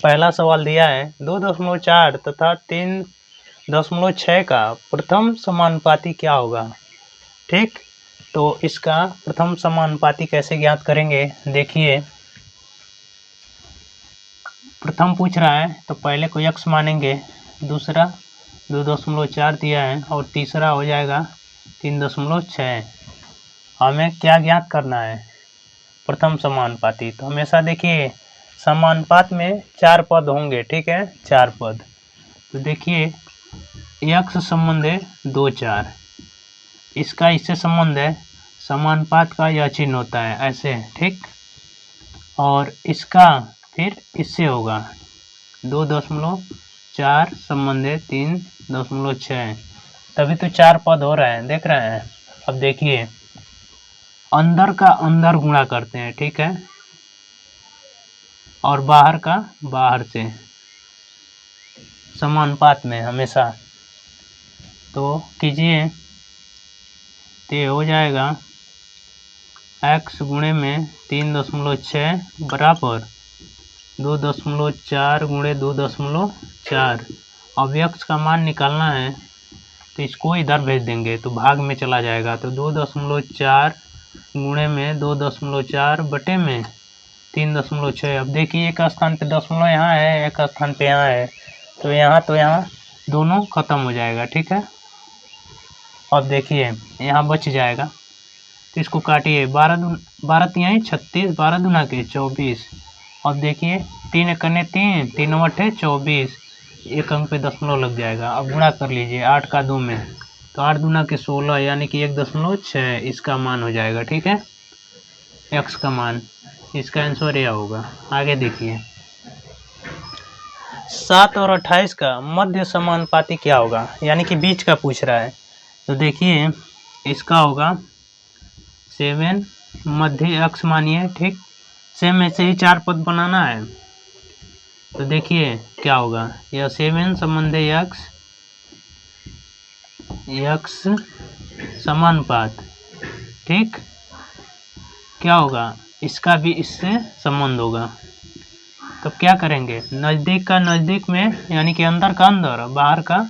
पहला सवाल दिया है 2.4 तथा 3.6 का प्रथम समानुपाती क्या होगा। ठीक, तो इसका प्रथम समानुपाती कैसे ज्ञात करेंगे, देखिए प्रथम पूछ रहा है तो पहले को x मानेंगे, दूसरा 2.4 दिया है और तीसरा हो जाएगा 3.6। हमें क्या ज्ञात करना है, प्रथम समानुपाती। तो हमेशा देखिए समानुपात में 4 पद होंगे, ठीक है, 4 पद। तो देखिए x संबंध है 2 4, इसका इससे संबंध है, समानुपात का यह चिन्ह होता है ऐसे, ठीक, और इसका फिर इससे होगा 2.4 संबंध है 3.6, तभी तो 4 पद हो रहे हैं, देख रहे हैं। अब देखिए अंदर का अंदर गुणा करते हैं, ठीक है, और बाहर का बाहर से, समानुपात में हमेशा। तो कीजिए, तो हो जाएगा x गुणे में 3.6 बराबर 2.4 गुणे 2.4। अब x का मान निकालना है तो इसको इधर भेज देंगे तो भाग में चला जाएगा। तो 2.4 गुणे में 2.4 बटे में 3.6। अब देखिए एक स्थान पे दशमलव यहाँ है, एक स्थान पे यहाँ है, तो यहाँ दोनों खत्म हो जाएगा, ठीक है। अब देखिए यहाँ बच जाएगा, तो इसको काटिए, 12 तिहाई 36, 12 दूना के 24। अब देखिए 3 एकने 3, 3 अठे 24, एक अंक पे दशमलव लग जाएगा। अब गुणा कर लीजिए 8 का 2 में, तो 8 दूना के 16 यानी कि 1.6 इसका मान हो जाएगा, ठीक है, x का मान। इसका आंसर यह होगा। आगे देखिए 7 और 28 का मध्य समानुपाती क्या होगा, यानी कि बीच का पूछ रहा है। तो देखिए इसका होगा 7 मध्य x मानिए, ठीक, सेम में से ही 4 पद बनाना है। तो देखिए क्या होगा, यह 7 संबंध x समानुपात, ठीक, क्या होगा, इसका भी इससे संबंध होगा। तो क्या करेंगे, नज़दीक का नज़दीक में यानी कि अंदर का अंदर, बाहर का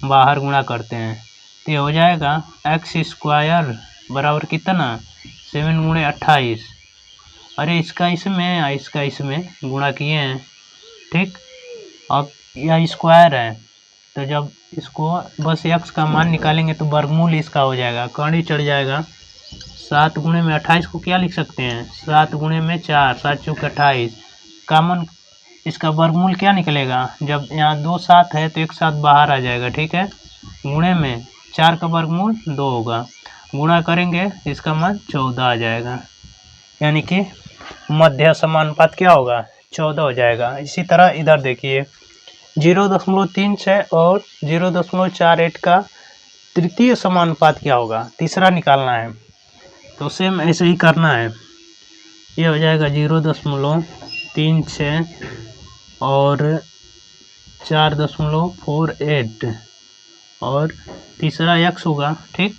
बाहर गुणा करते हैं। तो ये हो जाएगा x² बराबर कितना, 7 गुणे 28। अरे इसका इसमें इसका इसमें गुणा किए हैं, ठीक। अब यह स्क्वायर है, तो जब इसको बस x का मान निकालेंगे तो वर्गमूल इसका हो जाएगा, कर्ण चढ़ जाएगा। 7 गुणे में 28 को क्या लिख सकते हैं, 7 गुणे में 4, 7 चौक 28, कॉमन इसका वर्गमूल क्या निकलेगा, जब यहाँ 2 7 है तो एक साथ बाहर आ जाएगा, ठीक है। गुणे में 4 का वर्गमूल 2 होगा, गुणा करेंगे इसका मान 14 आ जाएगा, यानी कि मध्य समानुपात क्या होगा, 14 हो जाएगा। इसी तरह इधर देखिए 0.36 और 0.48 का तृतीय समानुपात क्या होगा, तीसरा निकालना है। तो सेम ऐसे ही करना है, ये हो जाएगा 0.36 और 4.48 और तीसरा x होगा, ठीक।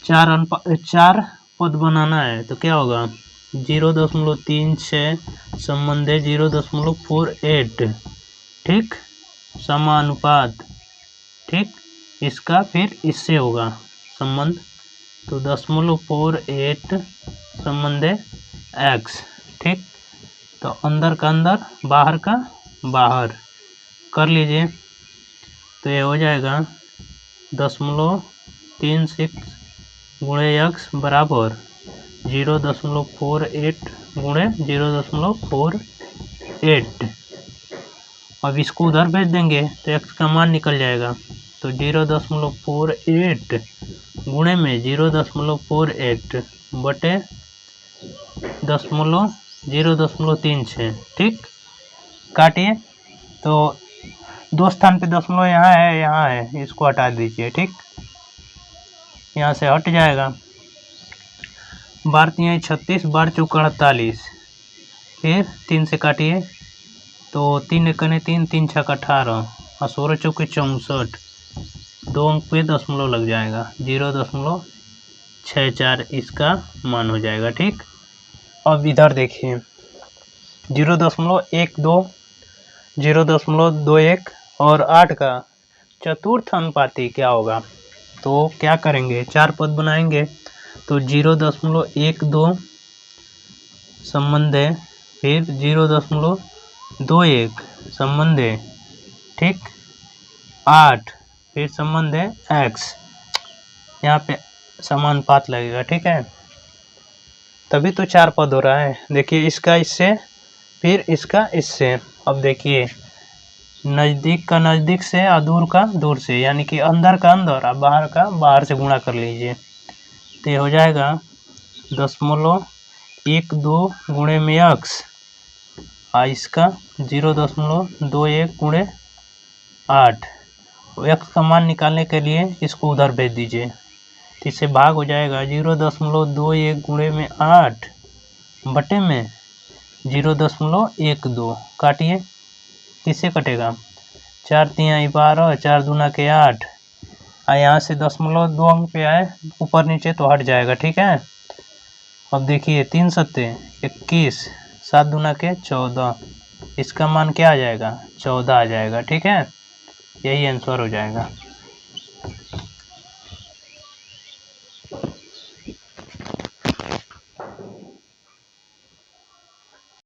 4 पद बनाना है, तो क्या होगा 0.36 संबंध 0.48, ठीक, समानुपात, ठीक, इसका फिर इससे होगा संबंध, तो 0.48 संबंध x, ठीक। तो अंदर का अंदर बाहर का बाहर कर लीजिए, तो ये हो जाएगा 0.36 गुणे x बराबर 0.48 गुणे 0.48। अब इसको उधर भेज देंगे तो x का मान निकल जाएगा, तो 0.48 गुणे में 0.48 बटे 0.36, ठीक, काटिए। तो 2 स्थान पे दशमलव यहाँ है, इसको हटा दीजिए, ठीक, यहाँ से हट जाएगा। 12 तिहाई 36, 12 चौक 48, फिर 3 से काटिए, तो 3 एकने 3, 3 छक 18 और 16 चौके 64, 2 अंक पे दशमलव लग जाएगा, 0.64 इसका मान हो जाएगा, ठीक। अब इधर देखिए 0.12 0.21 और 8 का चतुर्थ अनुपाती क्या होगा? तो क्या करेंगे, 4 पद बनाएंगे। तो 0.12 संबंध है, फिर 0.21 संबंध है, ठीक, 8 फिर संबंध है x, यहाँ पे समानुपात लगेगा, ठीक है। तभी तो 4 पद हो रहा है। देखिए इसका इससे, फिर इसका इससे। अब देखिए नज़दीक का नज़दीक से और दूर का दूर से, यानी कि अंदर का अंदर और बाहर का बाहर से गुणा कर लीजिए। तो ये हो जाएगा 0.12 गुणे में x और इसका 0.21 गुणे 8। x का मान निकालने के लिए इसको उधर भेज दीजिए, तो इससे भाग हो जाएगा 0.21 गुणे में 8 बटे में 0.12। काटिए, किससे कटेगा, 4 तिहाई 12, 4 दूना के 8 और यहाँ से 0.2 अंक पे आए ऊपर नीचे तो हट जाएगा, ठीक है। अब देखिए 3 सत्ते 21, 7 दूना के 14, इसका मान क्या आ जाएगा, 14 आ जाएगा, ठीक है। यही आंसर हो जाएगा।